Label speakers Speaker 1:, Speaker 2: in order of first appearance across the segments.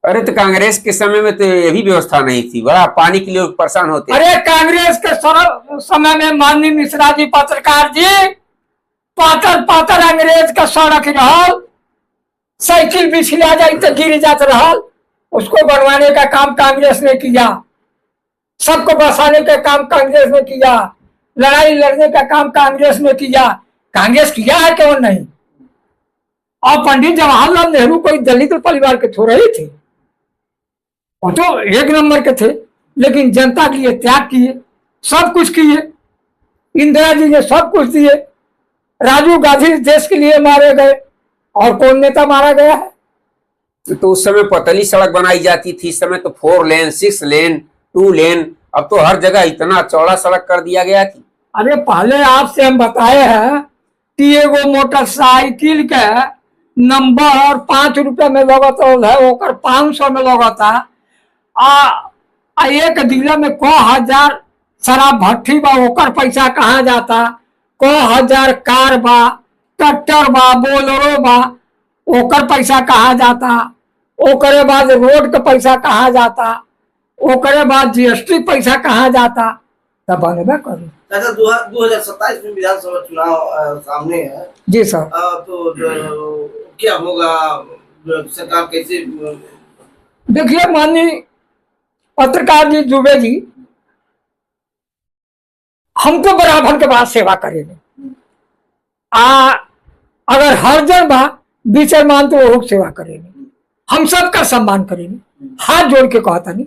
Speaker 1: अरे तो कांग्रेस के समय में तो ये भी व्यवस्था नहीं थी, बड़ा पानी के लिए परेशान होते।
Speaker 2: अरे कांग्रेस के समय में माननीय मिश्रा जी पत्रकार जी, पातर पातर अंग्रेज का सड़क रहल, साइकिल भी छिला जाए तो गिर जात रहल, उसको बनवाने का काम कांग्रेस ने किया। सबको बसाने का काम कांग्रेस ने किया, लड़ाई लड़ने का काम कांग्रेस ने किया। कांग्रेस किया है क्यों नहीं? और पंडित जवाहरलाल नेहरू कोई दलित परिवार के थोड़े ही थे, वो तो एक नंबर के थे, लेकिन जनता के लिए त्याग किए, सब कुछ किए। इंदिरा जी ने सब कुछ दिए। राजीव गांधी देश के लिए मारे गए, और कौन नेता मारा गया है?
Speaker 1: तो उस समय पतली सड़क बनाई जाती थी, इस समय तो 4 लेन 6 लेन 2 लेन, अब तो हर जगह इतना चौड़ा सड़क कर दिया गया थी।
Speaker 2: अरे पहले आपसे हम बताए हैं कि एगो मोटरसाइकिल के नंबर 5 रुपए में लगत है, ओकर 500 में लगता। एक जिला में को हजार शराब भट्टी बा, ओकर पैसा कहाँ जाता? को हजार कार बा, ट्रैक्टर बा, बोलेरो बा, ओकर पैसा कहाँ जाता? ओकरे बाद रोड का पैसा कहाँ जाता? ओकरे बाद जीएसटी पैसा कहाँ जाता? तब बनबे करू।
Speaker 3: अच्छा, 2027 में विधानसभा चुनाव सामने है
Speaker 2: जी सर।
Speaker 3: तो क्या होगा, सरकार कैसे?
Speaker 2: देखिए माननीय पत्रकार जी दुबे जी, हम तो बराबर के बाद सेवा करेंगे। अगर हर जन बा विचार मान तो वो सेवा करेंगे, हम सबका सम्मान करेंगे, हाथ जोड़ के कहता नहीं।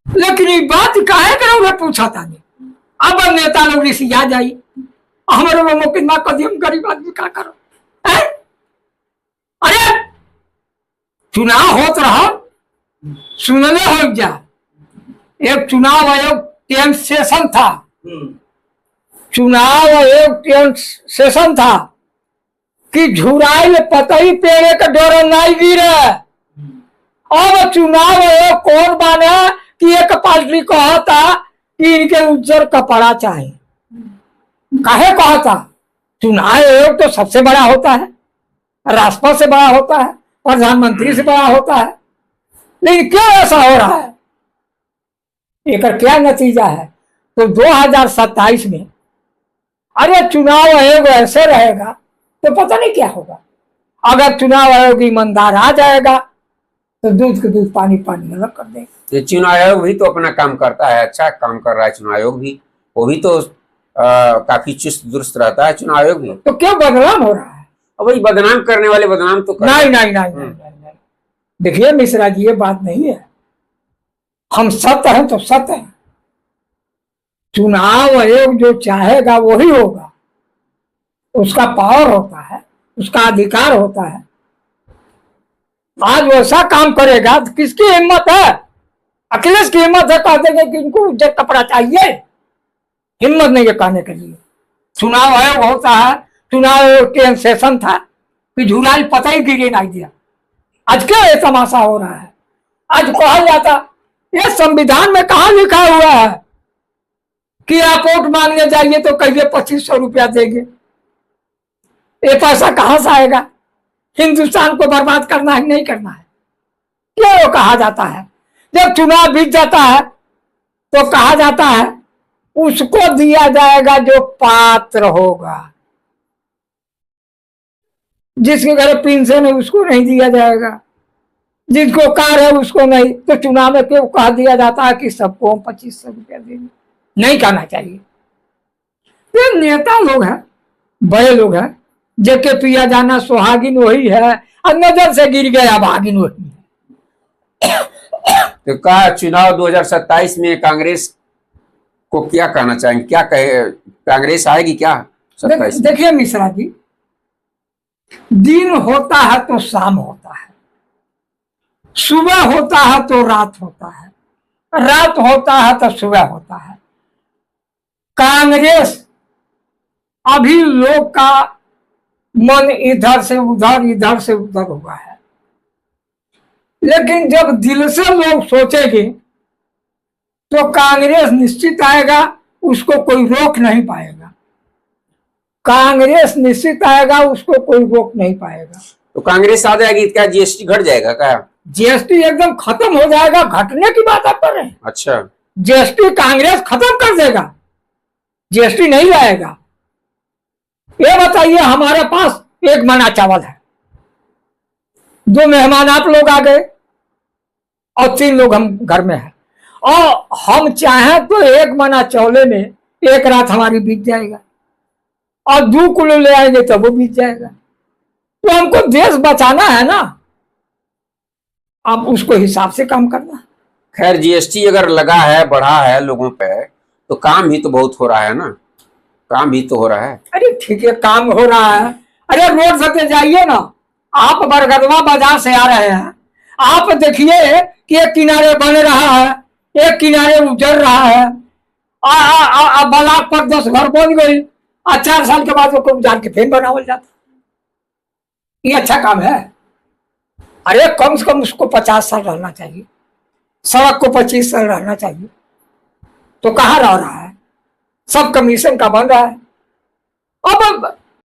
Speaker 2: लेकिन ये बात काहे करोगे पूछा था नहीं। अब नेता लोग रिसिया जाई, हमारे वो मुकदमा कदम गरीब आदमी का करो है? अरे चुनाव होत रहा, सुनने हो जा। एक चुनाव आयोग टेंथ सेशन था, चुनाव आयोग टेंथ सेशन था कि झुराइल पतई पेड़े का डोर नहीं गिरे। अब चुनाव आयोग कौन माने कि एक पार्टी कहता कि इनके उज्जवल कपड़ा चाहिए। काहे कहता? चुनाव आयोग तो सबसे बड़ा होता है, राष्ट्रपति से बड़ा होता है, प्रधानमंत्री से बड़ा होता है, लेकिन क्यों ऐसा हो रहा है? एक क्या नतीजा है? तो 2027 में अरे चुनाव आयोग ऐसे रहेगा तो पता नहीं क्या होगा। अगर चुनाव आयोग ईमानदार आ जाएगा तो दूध के दूध पानी पानी अलग कर देगा।
Speaker 1: ये चुनाव आयोग भी तो अपना काम करता है, अच्छा काम कर रहा है चुनाव आयोग भी, वो भी तो काफी चुस्त दुरुस्त रहता है चुनाव आयोग भी।
Speaker 2: तो क्यों बदनाम हो रहा है?
Speaker 1: वही बदनाम करने वाले बदनाम तो
Speaker 2: नहीं नहीं नहीं नहीं। देखिए मिश्रा जी, ये बात नहीं है। हम सत्य हैं तो सत्य हैं। चुनाव आयोग जो चाहेगा वही होगा, उसका पावर होता है, उसका अधिकार होता है। आज वैसा काम करेगा तो किसकी हिम्मत है? अखिलेश की हिम्मत है कह देंगे कि इनको उज्जवल कपड़ा चाहिए? हिम्मत नहीं है कहने के लिए। चुनाव आयोग होता है, चुनाव आयोग के सेशन था कि झुलाई पता ही गिरे नहीं दिया। आज क्या ये तमाशा हो रहा है? आज कहा जाता, ये संविधान में कहा लिखा हुआ है कि आप वोट मांगने जाइए तो कहिए 2500 रुपया देंगे? ये पैसा कहां से आएगा? हिंदुस्तान को बर्बाद करना है नहीं करना है? क्यों वो कहा जाता है? जब चुनाव बीत जाता है तो कहा जाता है उसको दिया जाएगा जो पात्र होगा। जिसके घर पेंशन है उसको नहीं दिया जाएगा, जिसको कार है उसको नहीं। तो चुनाव में क्यों कहा दिया जाता है कि सबको 2500 रुपया देंगे? नहीं कहना चाहिए। तो नेता लोग हैं, बड़े लोग हैं, जेके पिया जाना सुहागिन वही है, और नजर से गिर गया भागिन वही है।
Speaker 1: तो का चुनाव 2027 में कांग्रेस को क्या कहना चाहेंगे? क्या कहे, कांग्रेस आएगी क्या 27?
Speaker 2: देखिए मिश्रा जी, दिन होता है तो शाम होता है, सुबह होता है तो रात होता है, रात होता है तो सुबह होता है। कांग्रेस अभी लोग का मन इधर से उधर हुआ है, लेकिन जब दिल से लोग सोचेंगे तो कांग्रेस निश्चित आएगा, उसको कोई रोक नहीं पाएगा। कांग्रेस निश्चित आएगा, उसको कोई रोक नहीं पाएगा।
Speaker 1: तो कांग्रेस आ जाएगी क्या जीएसटी घट जाएगा क्या?
Speaker 2: जीएसटी एकदम खत्म हो जाएगा, घटने की बात आप कर रहे हैं।
Speaker 1: अच्छा,
Speaker 2: जीएसटी कांग्रेस खत्म कर देगा, जीएसटी नहीं आएगा। ये बताइए, हमारे पास एक मना चावल है, 2 मेहमान आप लोग आ गए और 3 लोग हम घर में हैं, और हम चाहें तो 1 मना चावले में 1 रात हमारी बीत जाएगा, और 2 किलो ले आएंगे तो वो बीत जाएगा। तो हमको देश बचाना है ना, अब उसको हिसाब से काम करना।
Speaker 1: खैर जीएसटी अगर लगा है, बढ़ा है लोगों पे, तो काम भी तो बहुत हो रहा है ना, काम भी तो हो रहा है।
Speaker 2: अरे ठीक है, काम हो रहा है। अरे रोड से जाइए ना, आप बरगदवा बाजार से आ रहे हैं, आप देखिए कि एक किनारे बन रहा है, एक किनारे उजड़ रहा है, ब्लॉक पर 10 घर बन गई, 4 साल के बाद वो उजाड़ के फिर बनावल जाता। ये अच्छा काम है? अरे कम से कम उसको 50 साल रहना चाहिए, सड़क को 25 साल रहना चाहिए। तो कहाँ रह रहा है? सब कमीशन का बन रहा है। अब